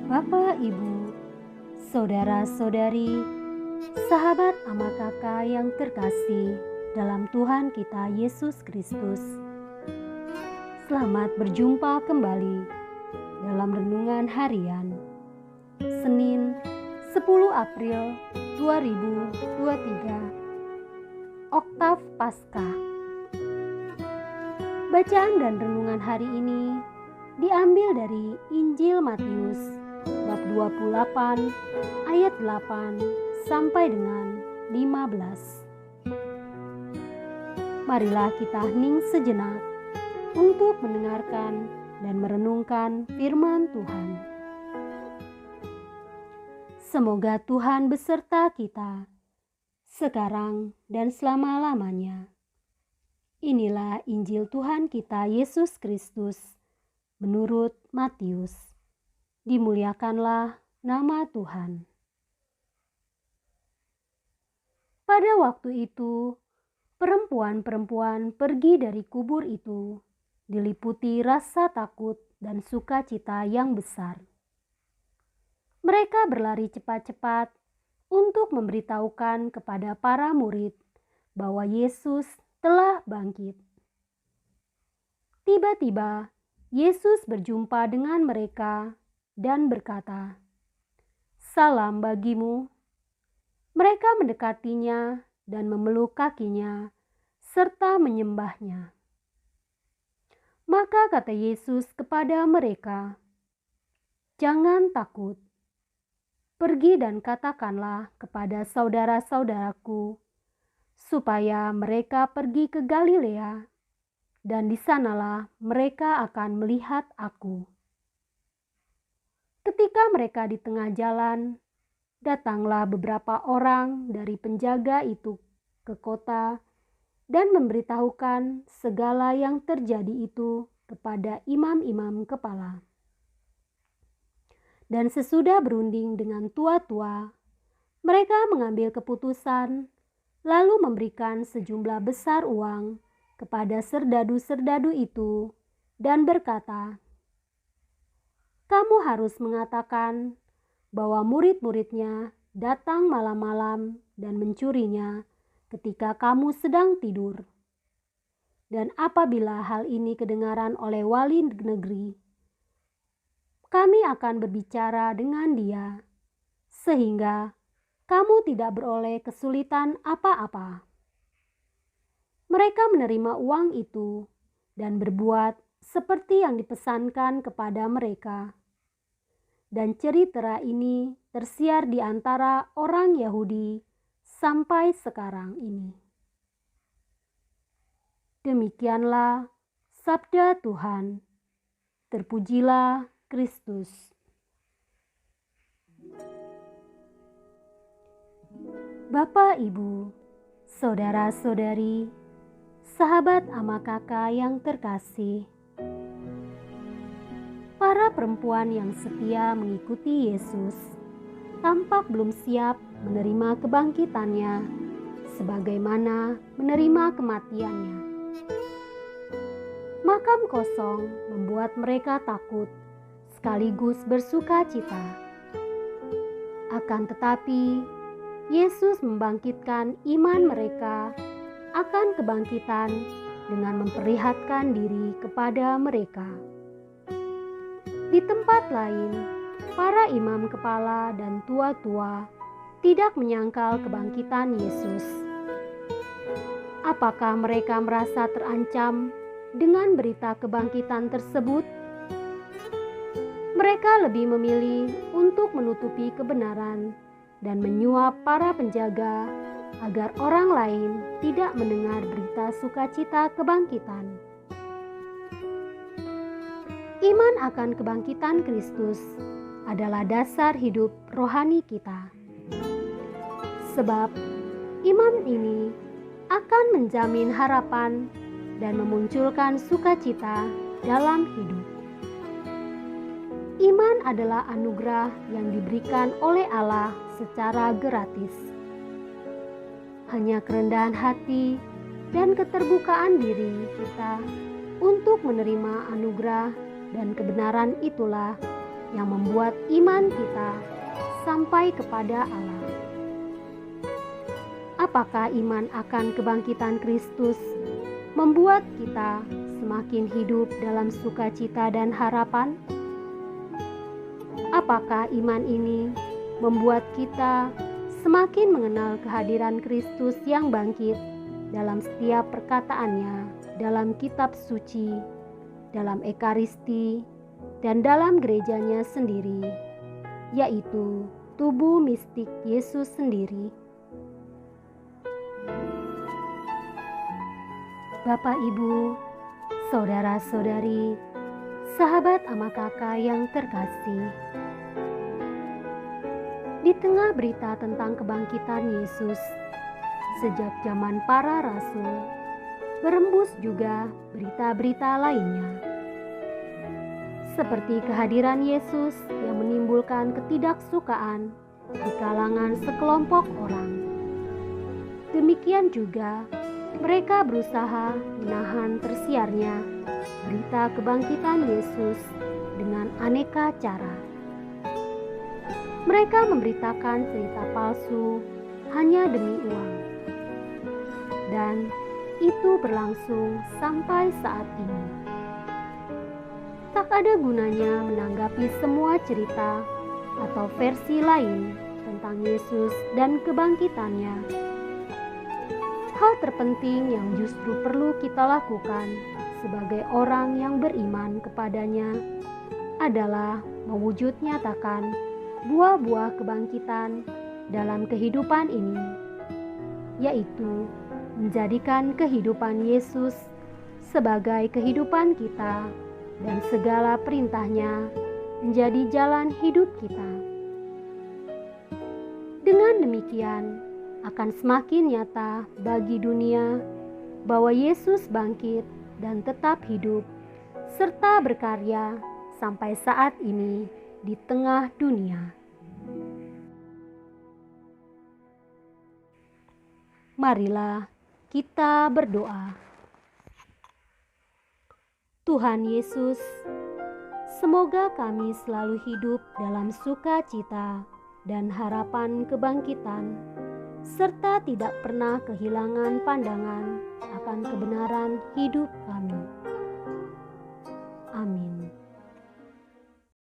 Bapak, Ibu, saudara-saudari, sahabat ama kakak yang terkasih dalam Tuhan kita Yesus Kristus. Selamat berjumpa kembali dalam Renungan Harian Senin 10 April 2023, Oktav Paskah. Bacaan dan renungan hari ini diambil dari Injil Matius bab 28 ayat 8 sampai dengan 15. Marilah kita hening sejenak untuk mendengarkan dan merenungkan firman Tuhan. Semoga Tuhan beserta kita sekarang dan selama-lamanya. Inilah Injil Tuhan kita Yesus Kristus menurut Matius. Dimuliakanlah nama Tuhan. Pada waktu itu, perempuan-perempuan pergi dari kubur itu, diliputi rasa takut dan sukacita yang besar. Mereka berlari cepat-cepat untuk memberitahukan kepada para murid bahwa Yesus telah bangkit. Tiba-tiba, Yesus berjumpa dengan mereka dan berkata, "Salam bagimu." Mereka mendekatinya dan memeluk kakinya serta menyembahnya. Maka kata Yesus kepada mereka, "Jangan takut. Pergi dan katakanlah kepada saudara-saudaraku supaya mereka pergi ke Galilea, dan di sanalah mereka akan melihat aku." Ketika mereka di tengah jalan, datanglah beberapa orang dari penjaga itu ke kota dan memberitahukan segala yang terjadi itu kepada imam-imam kepala. Dan sesudah berunding dengan tua-tua, mereka mengambil keputusan lalu memberikan sejumlah besar uang kepada serdadu-serdadu itu dan berkata, "Kamu harus mengatakan bahwa murid-muridnya datang malam-malam dan mencurinya ketika kamu sedang tidur. Dan apabila hal ini kedengaran oleh wali negeri, kami akan berbicara dengan dia, sehingga kamu tidak beroleh kesulitan apa-apa." Mereka menerima uang itu dan berbuat seperti yang dipesankan kepada mereka. Dan cerita ini tersiar di antara orang Yahudi sampai sekarang ini. Demikianlah sabda Tuhan. Terpujilah Kristus. Bapak, Ibu, saudara-saudari, sahabat ama kakak yang terkasih, para perempuan yang setia mengikuti Yesus tampak belum siap menerima kebangkitannya sebagaimana menerima kematiannya. Makam kosong membuat mereka takut sekaligus bersuka cita. Akan tetapi, Yesus membangkitkan iman mereka akan kebangkitan dengan memperlihatkan diri kepada mereka. Di tempat lain, para imam kepala dan tua-tua tidak menyangkal kebangkitan Yesus. Apakah mereka merasa terancam dengan berita kebangkitan tersebut? Mereka lebih memilih untuk menutupi kebenaran dan menyuap para penjaga agar orang lain tidak mendengar berita sukacita kebangkitan. Iman akan kebangkitan Kristus adalah dasar hidup rohani kita. Sebab iman ini akan menjamin harapan dan memunculkan sukacita dalam hidup. Iman adalah anugerah yang diberikan oleh Allah secara gratis. Hanya kerendahan hati dan keterbukaan diri kita untuk menerima anugerah dan kebenaran itulah yang membuat iman kita sampai kepada Allah. Apakah iman akan kebangkitan Kristus membuat kita semakin hidup dalam sukacita dan harapan? Apakah iman ini membuat kita semakin mengenal kehadiran Kristus yang bangkit dalam setiap perkataannya, dalam kitab suci, dalam ekaristi, dan dalam gerejanya sendiri, yaitu tubuh mistik Yesus sendiri? Bapak, Ibu, saudara-saudari, sahabat ama kakak yang terkasih, di tengah berita tentang kebangkitan Yesus sejak zaman para rasul, berembus juga berita-berita lainnya, seperti kehadiran Yesus yang menimbulkan ketidaksukaan di kalangan sekelompok orang. Demikian juga mereka berusaha menahan tersiarnya berita kebangkitan Yesus dengan aneka cara. Mereka memberitakan cerita palsu hanya demi uang. Dan itu berlangsung sampai saat ini. Tak ada gunanya menanggapi semua cerita atau versi lain tentang Yesus dan kebangkitannya. Hal terpenting yang justru perlu kita lakukan sebagai orang yang beriman kepadanya adalah mewujud nyatakan buah-buah kebangkitan dalam kehidupan ini, yaitu menjadikan kehidupan Yesus sebagai kehidupan kita dan segala perintahnya menjadi jalan hidup kita. Dengan demikian, akan semakin nyata bagi dunia bahwa Yesus bangkit dan tetap hidup serta berkarya sampai saat ini di tengah dunia. Marilah kita berdoa. Tuhan Yesus, semoga kami selalu hidup dalam sukacita dan harapan kebangkitan, serta tidak pernah kehilangan pandangan akan kebenaran hidup kami. Amin.